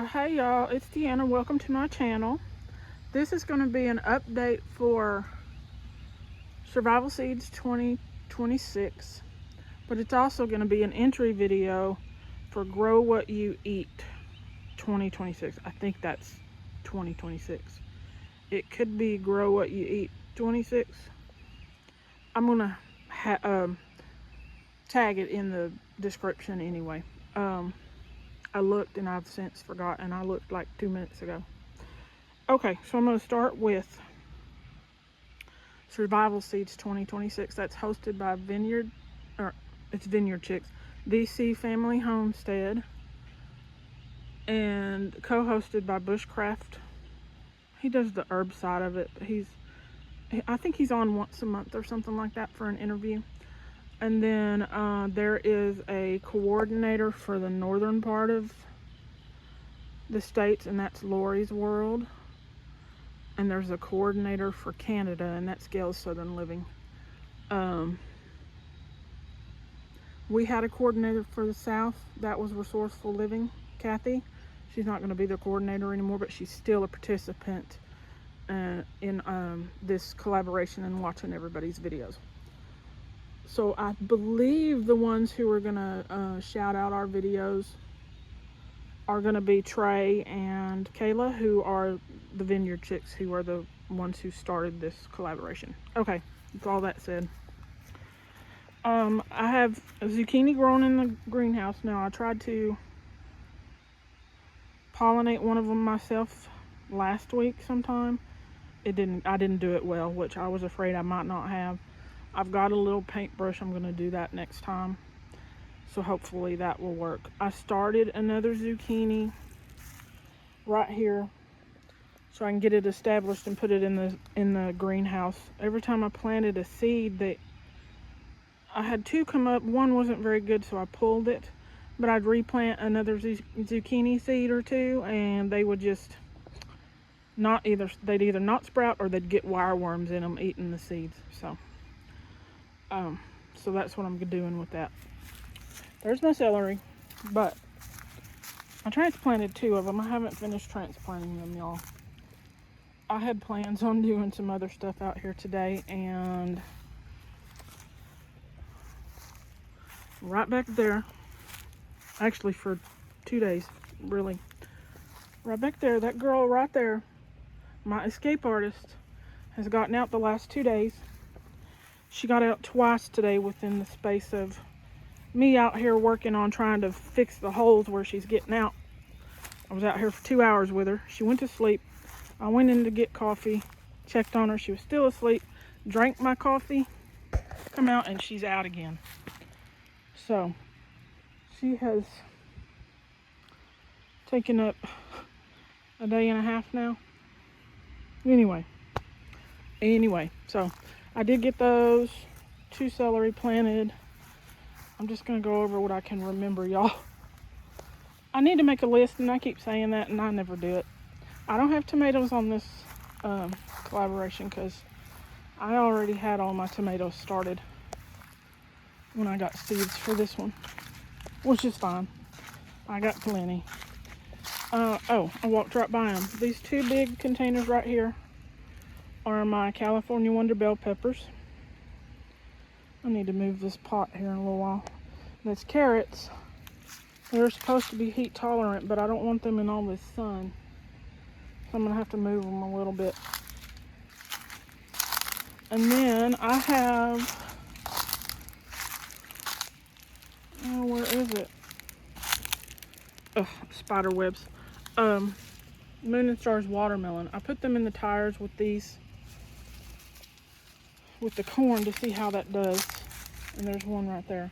Hey y'all, it's Deanna. Welcome to my channel. This is going to be an update for Survival Seeds 2026, but it's also going to be an entry video for Grow What You Eat 2026. I think that's 2026. It could be Grow What You Eat 26. I'm going to tag it in the description anyway. I looked and I've since forgotten. I looked like 2 minutes ago. Okay, so I'm going to start with Survival Seeds 2026. That's hosted by Vineyard Chicks, VC Family Homestead, and co-hosted by Bushcraft. He does the herb side of it, but I think he's on once a month or something like that for an interview. And then there is a coordinator for the northern part of the states, and that's Lori's World. And there's a coordinator for Canada, and that's Gail's Southern Living. We had a coordinator for the South. That was Resourceful Living, Kathy. She's not going to be the coordinator anymore, but she's still a participant in this collaboration and watching everybody's videos. So I believe the ones who are going to shout out our videos are going to be Trey and Kayla, who are the Vineyard Chicks, who are the ones who started this collaboration. Okay, with all that said, I have a zucchini growing in the greenhouse now. I tried to pollinate one of them myself last week sometime. I didn't do it well, which I was afraid I might not have. I've got a little paintbrush. I'm going to do that next time. So hopefully that will work. I started another zucchini right here so I can get it established and put it in the greenhouse. Every time I planted a seed, I had two come up. One wasn't very good, so I pulled it. But I'd replant another zucchini seed or two, and they would just they'd either not sprout or they'd get wireworms in them eating the seeds. So that's what I'm doing with that. There's my celery, but I transplanted two of them. I haven't finished transplanting them, y'all. I had plans on doing some other stuff out here today, and right back there, actually for 2 days, really, right back there, that girl right there, my escape artist, has gotten out the last 2 days. She got out twice today within the space of me out here working on trying to fix the holes where she's getting out. I was out here for 2 hours with her. She went to sleep. I went in to get coffee, checked on her. She was still asleep, drank my coffee, come out, and she's out again. So she has taken up a day and a half now. Anyway, so I did get those 2 celery planted. I'm just going to go over what I can remember, y'all. I need to make a list, and I keep saying that, and I never do it. I don't have tomatoes on this collaboration because I already had all my tomatoes started when I got seeds for this one, which is fine. I got plenty. I walked right by them. These 2 big containers right here are my California Wonder bell peppers. I need to move this pot here in a little while. That's carrots. They're supposed to be heat tolerant, but I don't want them in all this sun. So I'm going to have to move them a little bit. And then I have, where is it? Spider webs. Moon and Stars watermelon. I put them in the tires with the corn to see how that does. And there's one right there.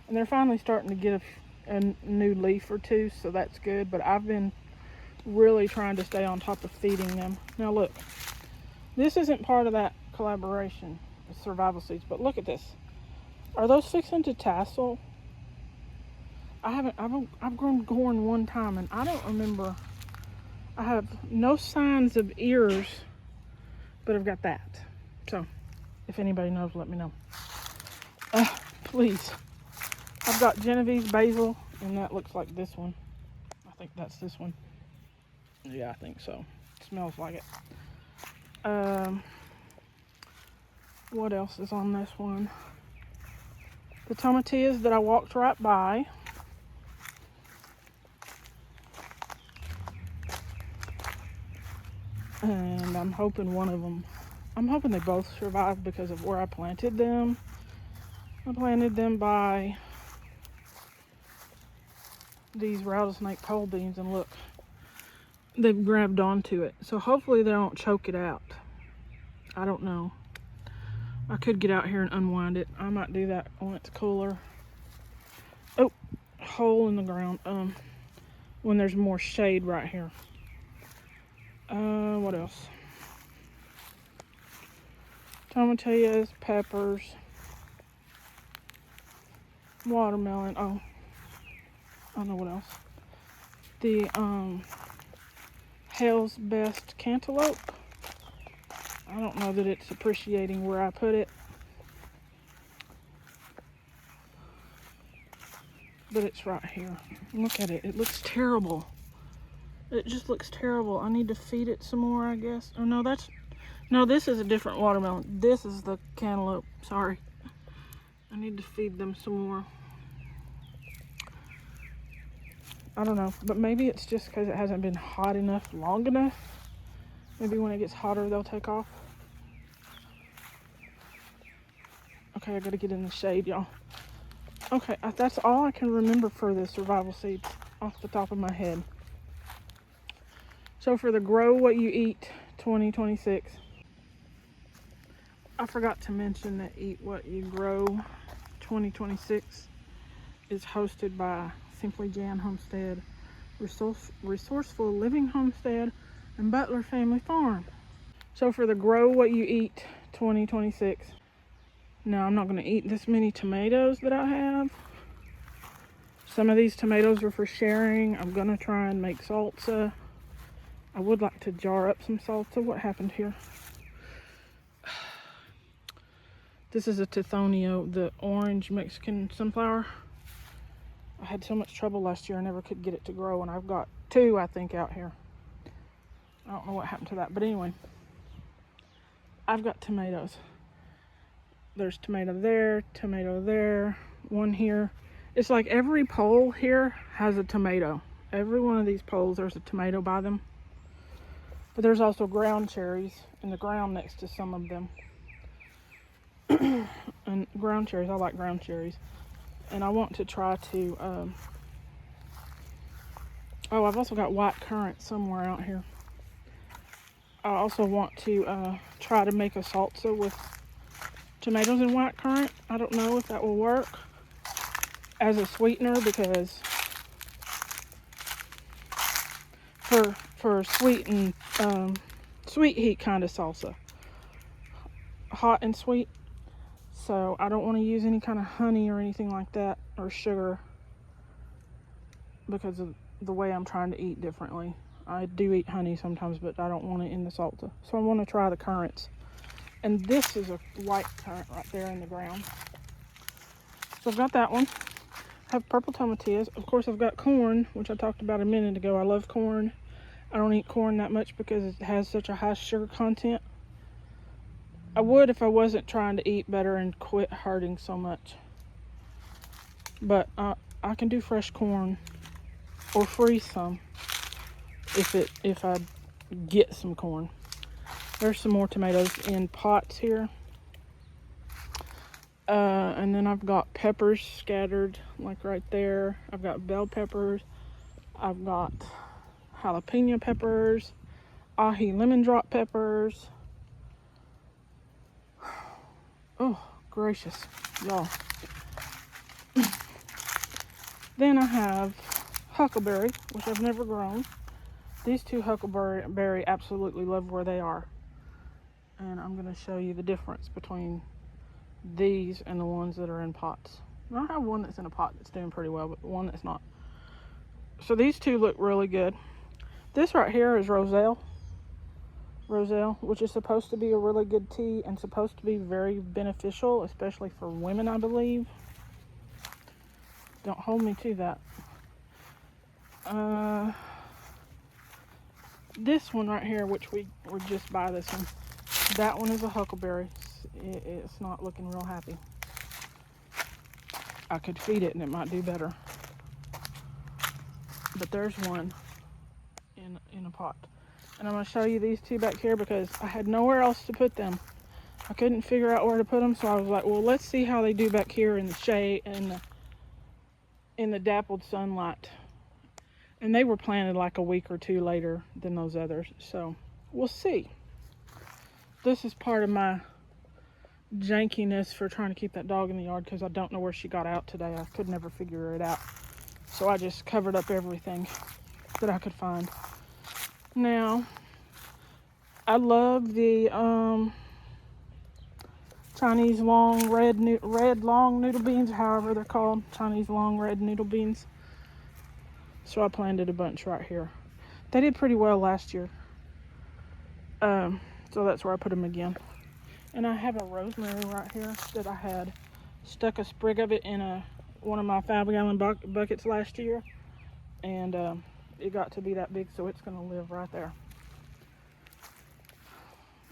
And they're finally starting to get a new leaf or two, so that's good. But I've been really trying to stay on top of feeding them. Now look, this isn't part of that collaboration with Survival Seeds, but look at this. Are those fixing to tassel? I've grown corn one time, and I don't remember. I have no signs of ears, but I've got that. So if anybody knows, let me know. Please. I've got Genovese basil, and that looks like this one. I think that's this one. Yeah, I think so. It smells like it. What else is on this one? The tomatillas that I walked right by. And I'm hoping they both survive because of where I planted them. I planted them by these rattlesnake pole beans, and look, they've grabbed onto it. So hopefully they don't choke it out. I don't know. I could get out here and unwind it. I might do that when it's cooler. Oh, hole in the ground. When there's more shade right here. What else? Tomatillas, peppers, watermelon. Oh, I don't know what else. The Hell's Best cantaloupe. I don't know that it's appreciating where I put it, but it's right here. Look at it. It looks terrible. It just looks terrible. I need to feed it some more, I guess. Oh, no, this is a different watermelon. This is the cantaloupe. Sorry. I need to feed them some more. I don't know, but maybe it's just because it hasn't been hot enough long enough. Maybe when it gets hotter, they'll take off. Okay, I gotta get in the shade, y'all. Okay, that's all I can remember for the survival seeds off the top of my head. So for the Grow What You Eat 2026, I forgot to mention that Eat What You Grow 2026 is hosted by Simply Jan Homestead, Resourceful Living Homestead, and Butler Family Farm. So for the Grow What You Eat 2026, now I'm not going to eat this many tomatoes that I have. Some of these tomatoes are for sharing. I'm going to try and make salsa. I would like to jar up some salsa. What happened here? This is a Tithonio, the orange Mexican sunflower. I had so much trouble last year I never could get it to grow, and I've got 2, I think, out here. I don't know what happened to that, but anyway, I've got tomatoes. There's tomato there, one here. It's like every pole here has a tomato. Every one of these poles, there's a tomato by them. But there's also ground cherries in the ground next to some of them. And ground cherries, I like ground cherries. And I want to try to, oh, I've also got white currant somewhere out here. I also want to try to make a salsa with tomatoes and white currant. I don't know if that will work as a sweetener, because for sweet and sweet heat kind of salsa, hot and sweet. So I don't want to use any kind of honey or anything like that, or sugar, because of the way I'm trying to eat differently. I do eat honey sometimes, but I don't want it in the salsa. So I want to try the currants. And this is a white currant right there in the ground. So I've got that one. I have purple tomatillas. Of course, I've got corn, which I talked about a minute ago. I love corn. I don't eat corn that much because it has such a high sugar content. I would if I wasn't trying to eat better and quit hurting so much. But I can do fresh corn, or freeze some if I get some corn. There's some more tomatoes in pots here. And then I've got peppers scattered, like right there. I've got bell peppers. I've got jalapeno peppers, ahi lemon drop peppers. Oh, gracious, y'all. Then I have huckleberry, which I've never grown. These 2 huckleberry absolutely love where they are. And I'm going to show you the difference between these and the ones that are in pots. I have one that's in a pot that's doing pretty well, but one that's not. So these 2 look really good. This right here is Roselle, which is supposed to be a really good tea and supposed to be very beneficial, especially for women, I believe. Don't hold me to that. This one right here, which we were just by this one, that one is a huckleberry. It's not looking real happy. I could feed it and it might do better. But there's one in a pot. And I'm going to show you these two back here because I had nowhere else to put them. I couldn't figure out where to put them, so I was like, well, let's see how they do back here in the shade and in the dappled sunlight. And they were planted like a week or two later than those others, so we'll see. This is part of my jankiness for trying to keep that dog in the yard because I don't know where she got out today. I could never figure it out. So I just covered up everything that I could find. Now, I love the Chinese long red long noodle beans, however they're called, Chinese long red noodle beans. So I planted a bunch right here. They did pretty well last year. So that's where I put them again. And I have a rosemary right here that I had stuck a sprig of it in one of my 5-gallon buckets last year. And it got to be that big, so it's gonna live right there.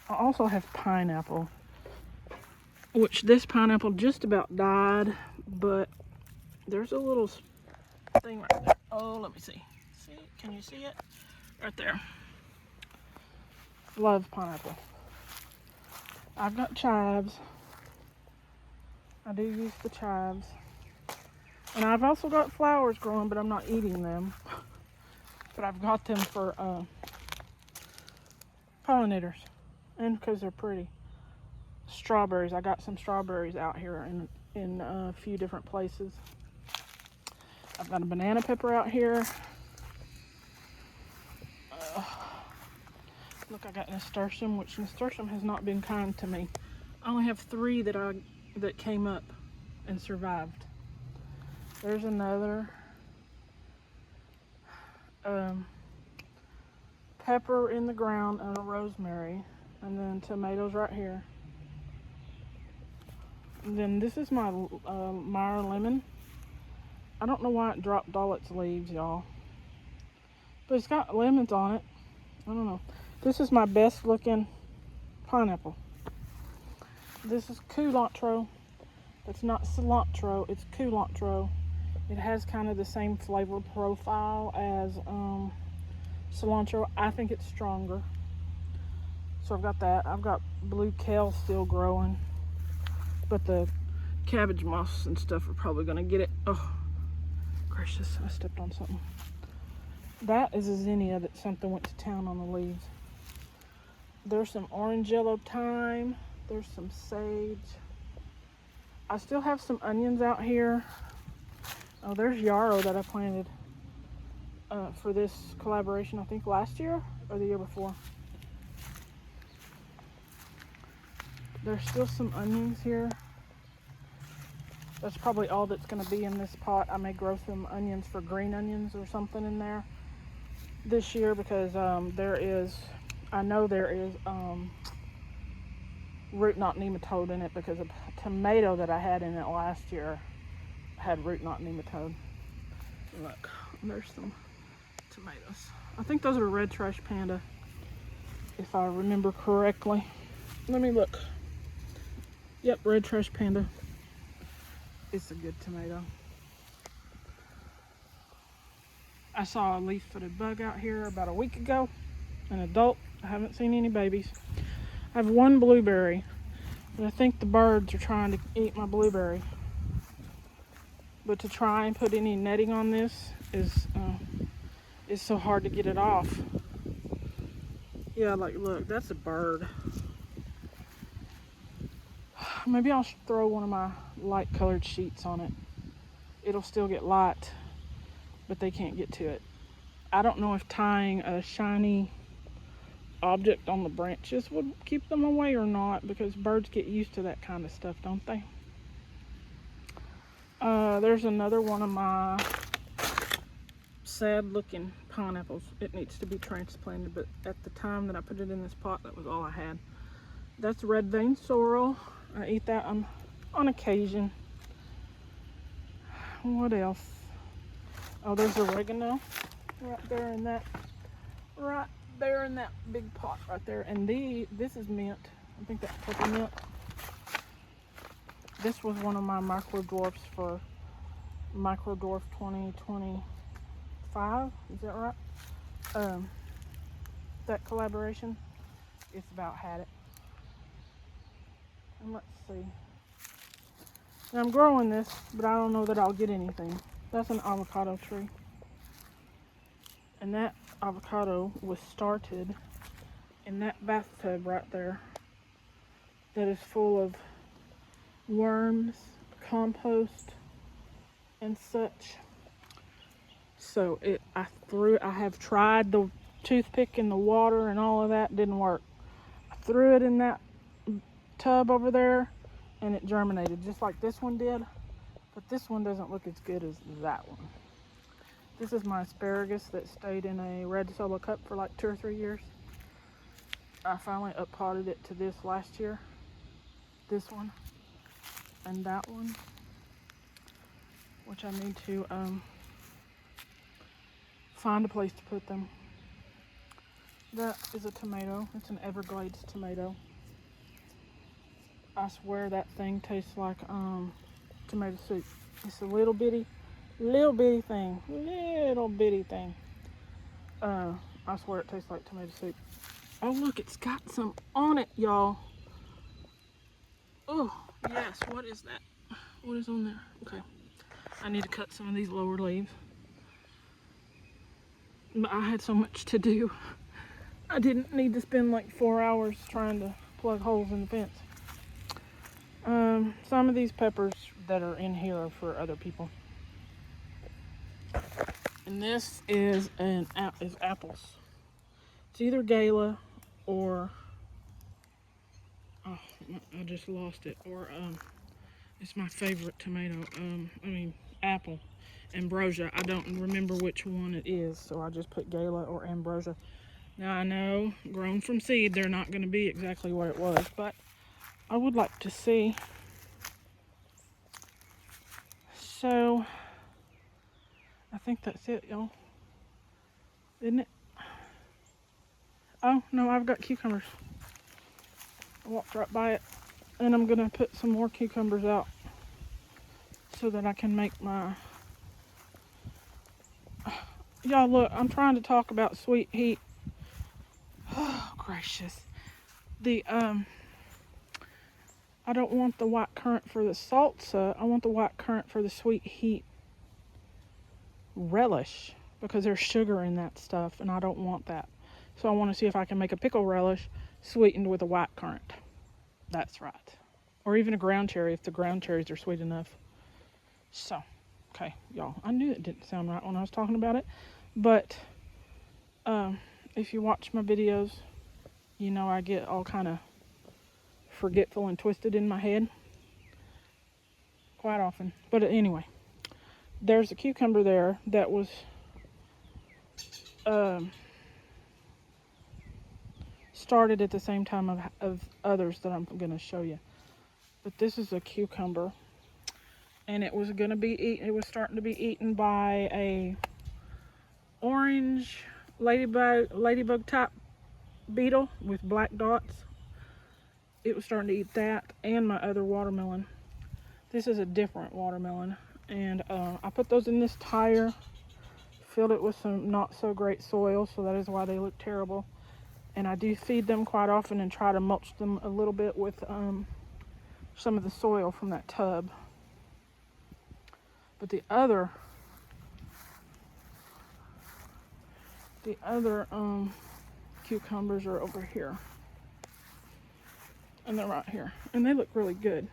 I also have pineapple, which this pineapple just about died, but there's a little thing right there. Oh, let me see. See, can you see it? Right there. Love pineapple. I've got chives. I do use the chives. And I've also got flowers growing, but I'm not eating them. But I've got them for pollinators and because they're pretty. Strawberries. I got some strawberries out here in a few different places. I've got a banana pepper out here. Look, I got nasturtium, which nasturtium has not been kind to me. I only have 3 that came up and survived. There's another pepper in the ground and a rosemary, and then tomatoes right here. And then this is my Meyer lemon. I don't know why it dropped all its leaves, y'all, but it's got lemons on it. I don't know. This is my best looking pineapple. This is culantro. It's not cilantro, it's culantro. It has kind of the same flavor profile as cilantro. I think it's stronger. So I've got that. I've got blue kale still growing, but the cabbage moss and stuff are probably gonna get it. Oh, gracious, I stepped on something. That is a zinnia that something went to town on the leaves. There's some orange yellow thyme. There's some sage. I still have some onions out here. Oh, there's yarrow that I planted for this collaboration, I think last year or the year before. There's still some onions here. That's probably all that's going to be in this pot. I may grow some onions for green onions or something in there this year because I know there is root knot nematode in it because a tomato that I had in it last year had root knot nematode. Look, there's some tomatoes. I think those are red trash panda, if I remember correctly. Let me look. Yep, red trash panda. It's a good tomato. I saw a leaf-footed bug out here about a week ago, an adult. I haven't seen any babies. I have one blueberry, but I think the birds are trying to eat my blueberry. But to try and put any netting on this is so hard to get it off. Yeah, like, look, that's a bird. Maybe I'll throw one of my light colored sheets on it. It'll still get light, but they can't get to it. I don't know if tying a shiny object on the branches would keep them away or not, because birds get used to that kind of stuff, don't they? There's another one of my sad looking pineapples. It needs to be transplanted, but at the time that I put it in this pot, that was all I had. That's red vein sorrel. I eat that on occasion. What else? Oh, there's oregano right there in that right They're in that big pot right there. And this is mint. I think that's peppermint. This was one of my micro dwarfs for Micro Dwarf 2025. Is that right? That collaboration. It's about had it. And let's see. Now I'm growing this, but I don't know that I'll get anything. That's an avocado tree. And that avocado was started in that bathtub right there that is full of worms, compost, and such. So I have tried the toothpick in the water and all of that, didn't work. I threw it in that tub over there and it germinated just like this one did, but this one doesn't look as good as that one. This is my asparagus that stayed in a red solo cup for like 2 or 3 years. I finally uppotted it to this last year. This one and that one, which I need to find a place to put them. That is a tomato. It's an Everglades tomato. I swear that thing tastes like tomato soup. It's a little bitty thing. I swear it tastes like tomato soup. Oh look, it's got some on it, y'all. Oh yes, what is that? What is on there? Okay, I need to cut some of these lower leaves. But I had so much to do. I didn't need to spend like 4 hours trying to plug holes in the fence. Some of these peppers that are in here are for other people. And this is apples. It's either Gala or I just lost it. Or it's my favorite tomato. Apple, Ambrosia. I don't remember which one it is, so I just put Gala or Ambrosia. Now I know, grown from seed, they're not going to be exactly what it was, but I would like to see. So, I think that's it, y'all. Isn't it? Oh, no, I've got cucumbers. I walked right by it. And I'm going to put some more cucumbers out so that I can make my... Y'all, look, I'm trying to talk about sweet heat. Oh, gracious. I don't want the white currant for the salsa. I want the white currant for the sweet heat relish, because there's sugar in that stuff and I don't want that. So I want to see if I can make a pickle relish sweetened with a white currant. That's right. Or even a ground cherry if the ground cherries are sweet enough. So, okay, y'all. I knew it didn't sound right when I was talking about it. But if you watch my videos, you know I get all kind of forgetful and twisted in my head quite often. But anyway, there's a cucumber there that was started at the same time of others that I'm going to show you. But this is a cucumber, and it was going to be it was starting to be eaten by a orange ladybug type beetle with black dots. It was starting to eat that and my other watermelon. This is a different watermelon, and I put those in this tire, filled it with some not so great soil, so that is why they look terrible. And I do feed them quite often and try to mulch them a little bit with some of the soil from that tub. But the other cucumbers are over here. And they're right here. And they look really good.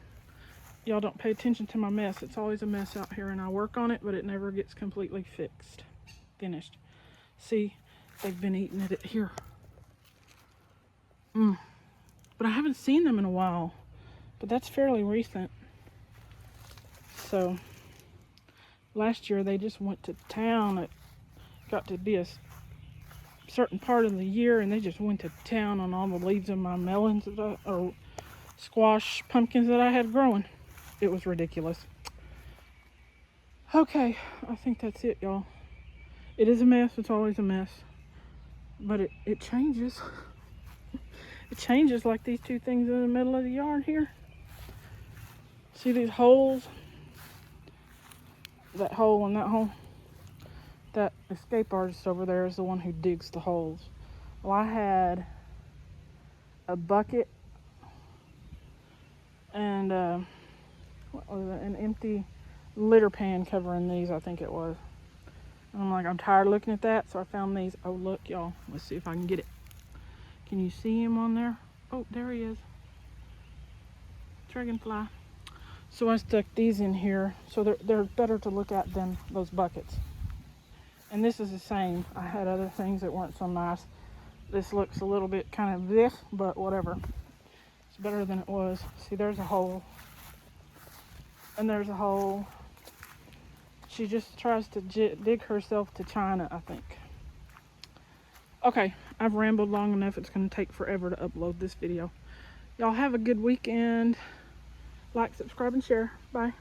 Y'all don't pay attention to my mess. It's always a mess out here, and I work on it, but it never gets completely finished. See, they've been eating it here. But I haven't seen them in a while. But that's fairly recent. So, last year they just went to town. It got to be a certain part of the year, and they just went to town on all the leaves of my melons or squash pumpkins that I had growing. It was ridiculous. Okay, I think that's it, y'all. It is a mess. It's always a mess. but it changes. It changes like these two things in the middle of the yard here. See these holes? That hole and that hole? That escape artist over there is the one who digs the holes. Well, I had a bucket and what was it? An empty litter pan covering these, I think it was. And I'm like, I'm tired of looking at that, so I found these. Oh, look, y'all. Let's see if I can get it. Can you see him on there? Oh, there he is. Dragonfly. So I stuck these in here, so they're better to look at than those buckets. And this is the same. I had other things that weren't so nice. This looks a little bit kind of blech, but whatever. It's better than it was. See, there's a hole. And there's a hole. She just tries to dig herself to China, I think. Okay, I've rambled long enough. It's going to take forever to upload this video. Y'all have a good weekend. Like, subscribe, and share. Bye.